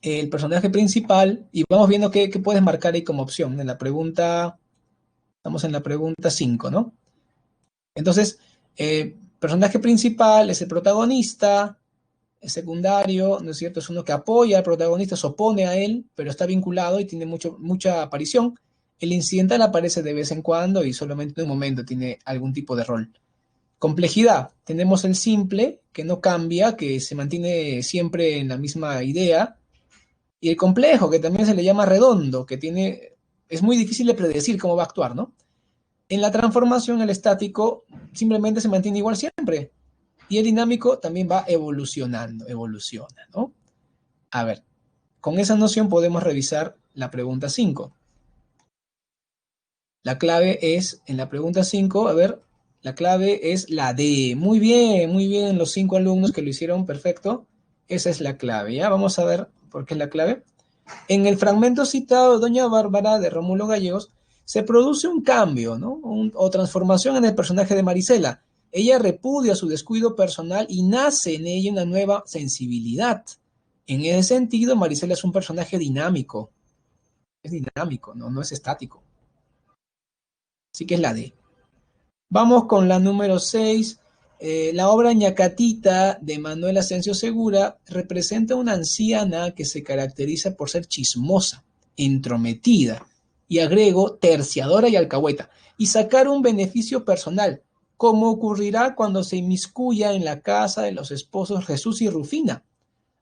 El personaje principal y vamos viendo qué puedes marcar ahí como opción. En la pregunta, estamos en la pregunta 5, ¿no? Entonces, personaje principal es el protagonista, el secundario, ¿no es cierto? Es uno que apoya al protagonista, se opone a él, pero está vinculado y tiene mucha aparición. El incidental aparece de vez en cuando y solamente en un momento tiene algún tipo de rol. Complejidad. Tenemos el simple, que no cambia, que se mantiene siempre en la misma idea. Y el complejo, que también se le llama redondo, que es muy difícil de predecir cómo va a actuar, ¿no? En la transformación, el estático simplemente se mantiene igual siempre. Y el dinámico también va evoluciona, ¿no? A ver, con esa noción podemos revisar la pregunta 5. La clave es, en la pregunta 5, a ver, la clave es la D. Muy bien, los 5 alumnos que lo hicieron perfecto. Esa es la clave, ¿ya? Vamos a ver por qué es la clave. En el fragmento citado de Doña Bárbara de Rómulo Gallegos, se produce un cambio, ¿no? O transformación en el personaje de Marisela. Ella repudia su descuido personal y nace en ella una nueva sensibilidad. En ese sentido, Marisela es un personaje dinámico. Es dinámico, no es estático. Así que es la D. Vamos con la número 6. La obra Ñacatita de Manuel Asensio Segura representa una anciana que se caracteriza por ser chismosa, entrometida, y agrego, terciadora y alcahueta, y sacar un beneficio personal, como ocurrirá cuando se inmiscuya en la casa de los esposos Jesús y Rufina.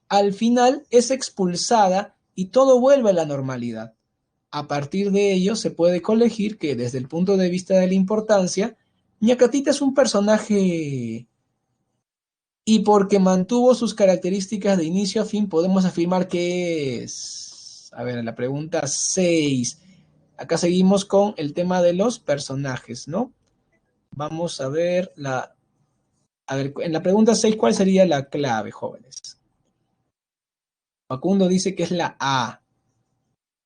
Al final es expulsada y todo vuelve a la normalidad. A partir de ello se puede colegir que desde el punto de vista de la importancia, Ñacatita es un personaje y porque mantuvo sus características de inicio a fin, podemos afirmar que es... A ver, en la pregunta 6. Acá seguimos con el tema de los personajes, ¿no? Vamos a ver A ver, en la pregunta 6, ¿cuál sería la clave, jóvenes? Facundo dice que es la A.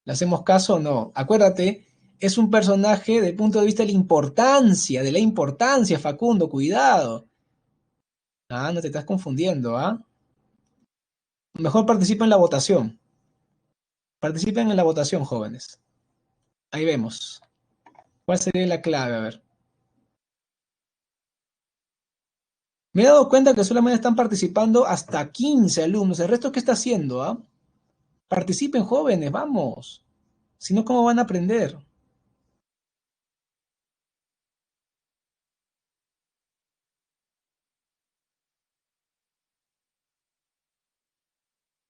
¿Le hacemos caso o no? Acuérdate, es un personaje desde el punto de vista de la importancia, Facundo, cuidado. Ah, no te estás confundiendo, ¿ah? Mejor participa en la votación. Participen en la votación, jóvenes. Ahí vemos. ¿Cuál sería la clave? A ver. Me he dado cuenta que solamente están participando hasta 15 alumnos. ¿El resto qué está haciendo, ah? Participen, jóvenes, vamos. Si no, ¿cómo van a aprender?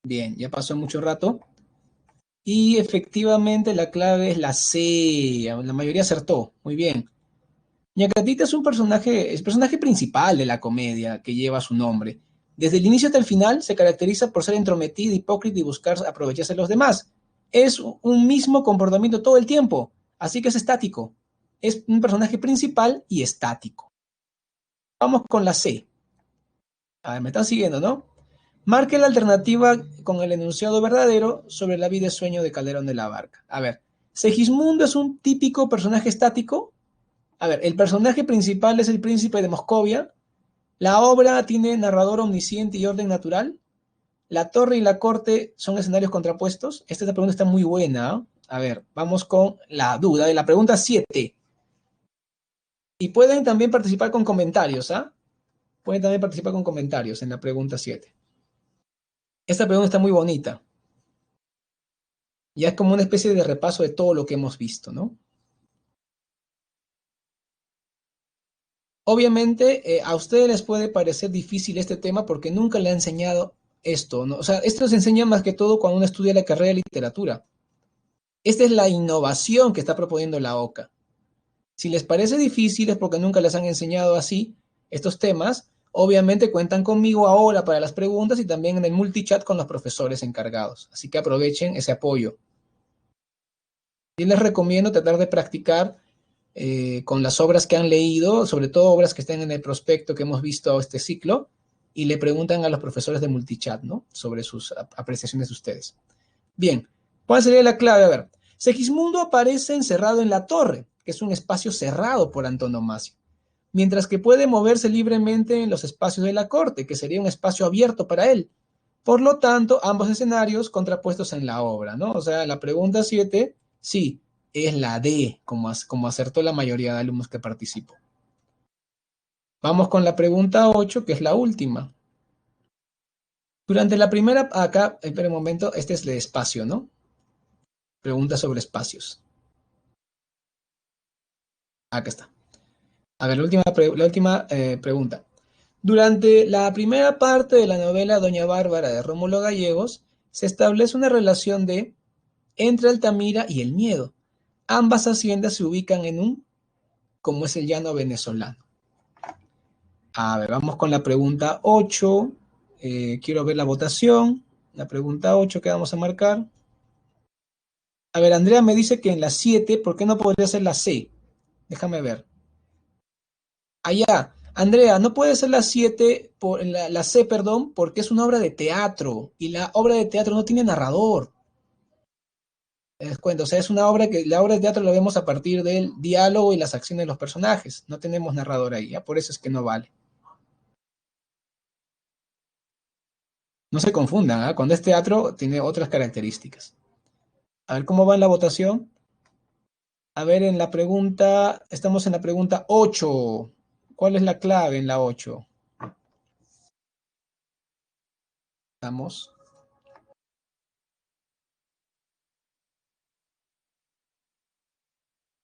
Bien, ya pasó mucho rato. Y efectivamente la clave es la C. La mayoría acertó. Muy bien. Ñacatita es el personaje principal de la comedia que lleva su nombre. Desde el inicio hasta el final se caracteriza por ser entrometida, hipócrita y buscar aprovecharse de los demás. Es un mismo comportamiento todo el tiempo, así que es estático. Es un personaje principal y estático. Vamos con la C. A ver, me están siguiendo, ¿no? Marque la alternativa con el enunciado verdadero sobre la vida y sueño de Calderón de la Barca. A ver, ¿Segismundo es un típico personaje estático? A ver, el personaje principal es el príncipe de Moscovia. La obra tiene narrador omnisciente y orden natural. La torre y la corte son escenarios contrapuestos. Esta pregunta está muy buena, ¿eh? A ver, vamos con la duda de la pregunta 7. Y pueden también participar con comentarios, ¿ah? Pueden también participar con comentarios en la pregunta 7. Esta pregunta está muy bonita. Ya es como una especie de repaso de todo lo que hemos visto, ¿no? Obviamente, a ustedes les puede parecer difícil este tema porque nunca le han enseñado esto, ¿no? O sea, esto se enseña más que todo cuando uno estudia la carrera de literatura. Esta es la innovación que está proponiendo la OCA. Si les parece difícil es porque nunca les han enseñado así estos temas. Obviamente cuentan conmigo ahora para las preguntas y también en el multichat con los profesores encargados. Así que aprovechen ese apoyo. Yo les recomiendo tratar de practicar con las obras que han leído, sobre todo obras que estén en el prospecto que hemos visto este ciclo, y le preguntan a los profesores de multichat, ¿no? Sobre sus apreciaciones de ustedes. Bien, ¿cuál sería la clave? A ver, Segismundo aparece encerrado en la torre. que es un espacio cerrado por antonomasia, mientras que puede moverse libremente en los espacios de la corte, que sería un espacio abierto para él. Por lo tanto, ambos escenarios contrapuestos en la obra, ¿no? O sea, la pregunta 7, sí, es la D, como acertó la mayoría de alumnos que participó. Vamos con la pregunta 8, que es la última. Durante la primera, acá, espera un momento, este es de espacio, ¿no? Pregunta sobre espacios. Acá está. A ver, la última pregunta. Durante la primera parte de la novela Doña Bárbara de Rómulo Gallegos, se establece una relación de entre Altamira y el Miedo. Ambas haciendas se ubican en como es el llano venezolano. A ver, vamos con la pregunta 8. Quiero ver la votación. La pregunta 8 que vamos a marcar. A ver, Andrea me dice que en la 7, ¿por qué no podría ser la C? Déjame ver. Allá, Andrea, no puede ser la 7, la C, perdón, porque es una obra de teatro y la obra de teatro no tiene narrador. ¿Te das cuenta? O sea, es una obra que la obra de teatro la vemos a partir del diálogo y las acciones de los personajes. No tenemos narrador ahí, ¿ya? Por eso es que no vale. No se confundan, ¿ah? Cuando es teatro tiene otras características. A ver cómo va en la votación. A ver, estamos en la pregunta 8. ¿Cuál es la clave en la 8? Vamos.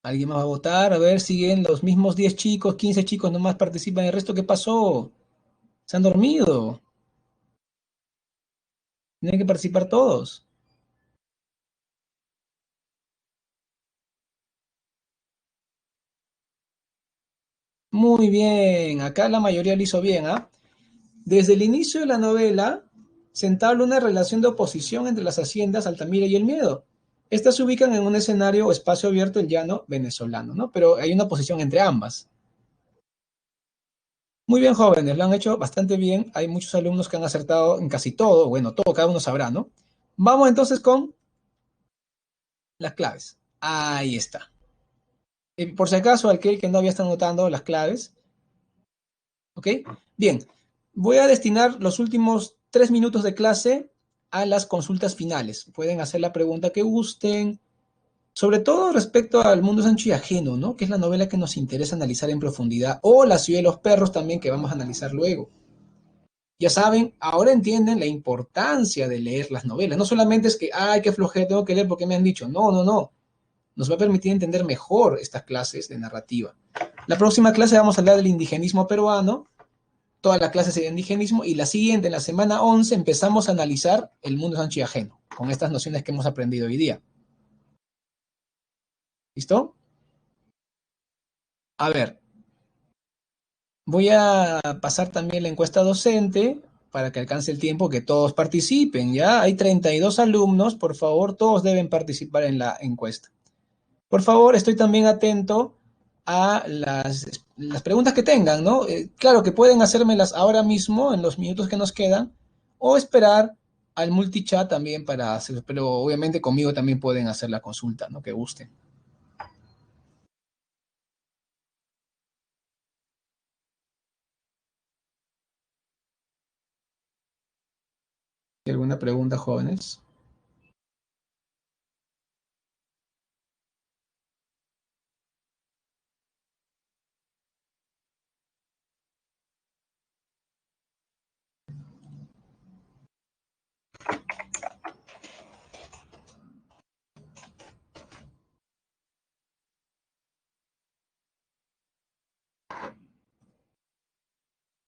¿Alguien más va a votar? A ver, siguen los mismos 10 chicos, 15 chicos nomás participan. ¿El resto qué pasó? ¿Se han dormido? Tienen que participar todos. Muy bien, acá la mayoría lo hizo bien, ¿ah? Desde el inicio de la novela se entabla una relación de oposición entre las haciendas Altamira y el Miedo. Estas se ubican en un escenario o espacio abierto el llano venezolano, ¿no? Pero hay una oposición entre ambas. Muy bien, jóvenes, lo han hecho bastante bien. Hay muchos alumnos que han acertado en casi todo, bueno, todo, cada uno sabrá, ¿no? Vamos entonces con las claves. Ahí está. Por si acaso, aquel que no había estado notando las claves, ¿ok? Bien, voy a destinar los últimos 3 minutos de clase a las consultas finales. Pueden hacer la pregunta que gusten, sobre todo respecto al mundo Sancho y Ajeno, ¿no? Que es la novela que nos interesa analizar en profundidad, o La ciudad de los perros también, que vamos a analizar luego. Ya saben, ahora entienden la importancia de leer las novelas. No solamente es que, ay, qué flojera, tengo que leer porque me han dicho. No, no, no. Nos va a permitir entender mejor estas clases de narrativa. La próxima clase vamos a hablar del indigenismo peruano. Toda la clase sería indigenismo. Y la siguiente, en la semana 11, empezamos a analizar el mundo Sancho y Ajeno, con estas nociones que hemos aprendido hoy día. ¿Listo? A ver, voy a pasar también la encuesta docente para que alcance el tiempo que todos participen, ¿ya? Hay 32 alumnos, por favor, todos deben participar en la encuesta. Por favor, estoy también atento a las preguntas que tengan, ¿no? Claro que pueden hacérmelas ahora mismo, en los minutos que nos quedan, o esperar al multichat también para hacerlo, pero obviamente conmigo también pueden hacer la consulta, ¿no? Que gusten. ¿Alguna pregunta, jóvenes?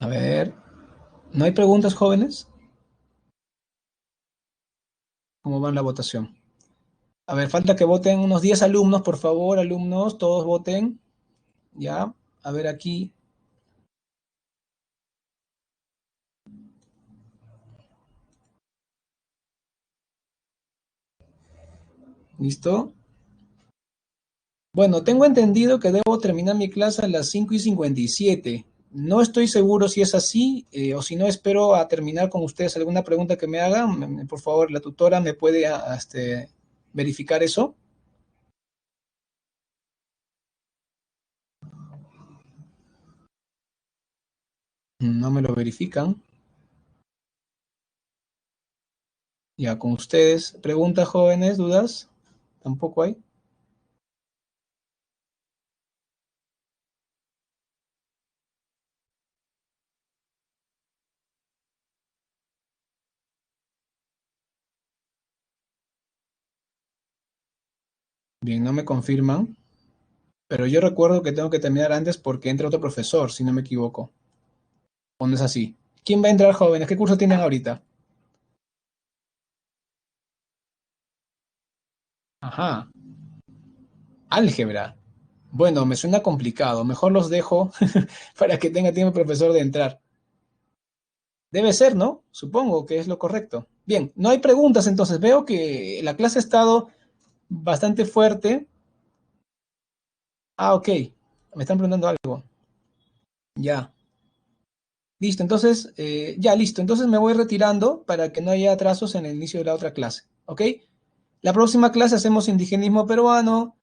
A ver, ¿no hay preguntas, jóvenes? ¿Cómo va la votación? A ver, falta que voten unos 10 alumnos, por favor, alumnos, todos voten. Ya, a ver aquí. ¿Listo? Bueno, tengo entendido que debo terminar mi clase a las 5:57. No estoy seguro si es así, o si no, espero a terminar con ustedes alguna pregunta que me hagan. Por favor, la tutora me puede verificar eso. No me lo verifican. Ya, con ustedes. ¿Preguntas, jóvenes? ¿Dudas? ¿Tampoco hay? Bien, no me confirman. Pero yo recuerdo que tengo que terminar antes porque entra otro profesor, si no me equivoco. ¿O no es así? ¿Quién va a entrar, jóvenes? ¿Qué curso tienen ahorita? Ajá, álgebra. Bueno, me suena complicado. Mejor los dejo para que tenga tiempo el profesor de entrar. Debe ser, ¿no? Supongo que es lo correcto. Bien, no hay preguntas entonces. Veo que la clase ha estado bastante fuerte. Ah, ok. Me están preguntando algo. Ya. Listo, entonces, ya listo. Entonces me voy retirando para que no haya atrasos en el inicio de la otra clase. ¿Ok? La próxima clase hacemos indigenismo peruano.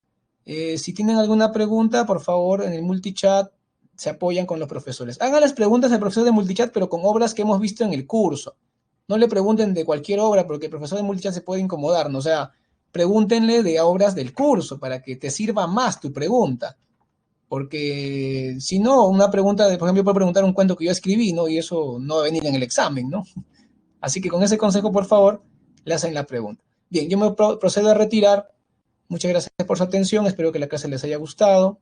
Si tienen alguna pregunta, por favor, en el multichat se apoyan con los profesores. Hagan las preguntas al profesor de multichat, pero con obras que hemos visto en el curso. No le pregunten de cualquier obra, porque el profesor de multichat se puede incomodar, ¿no? O sea, pregúntenle de obras del curso para que te sirva más tu pregunta. Porque si no, una pregunta de, por ejemplo, yo puedo preguntar un cuento que yo escribí, ¿no? Y eso no va a venir en el examen, ¿no? Así que con ese consejo, por favor, le hacen la pregunta. Bien, yo me procedo a retirar. Muchas gracias por su atención. Espero que la clase les haya gustado.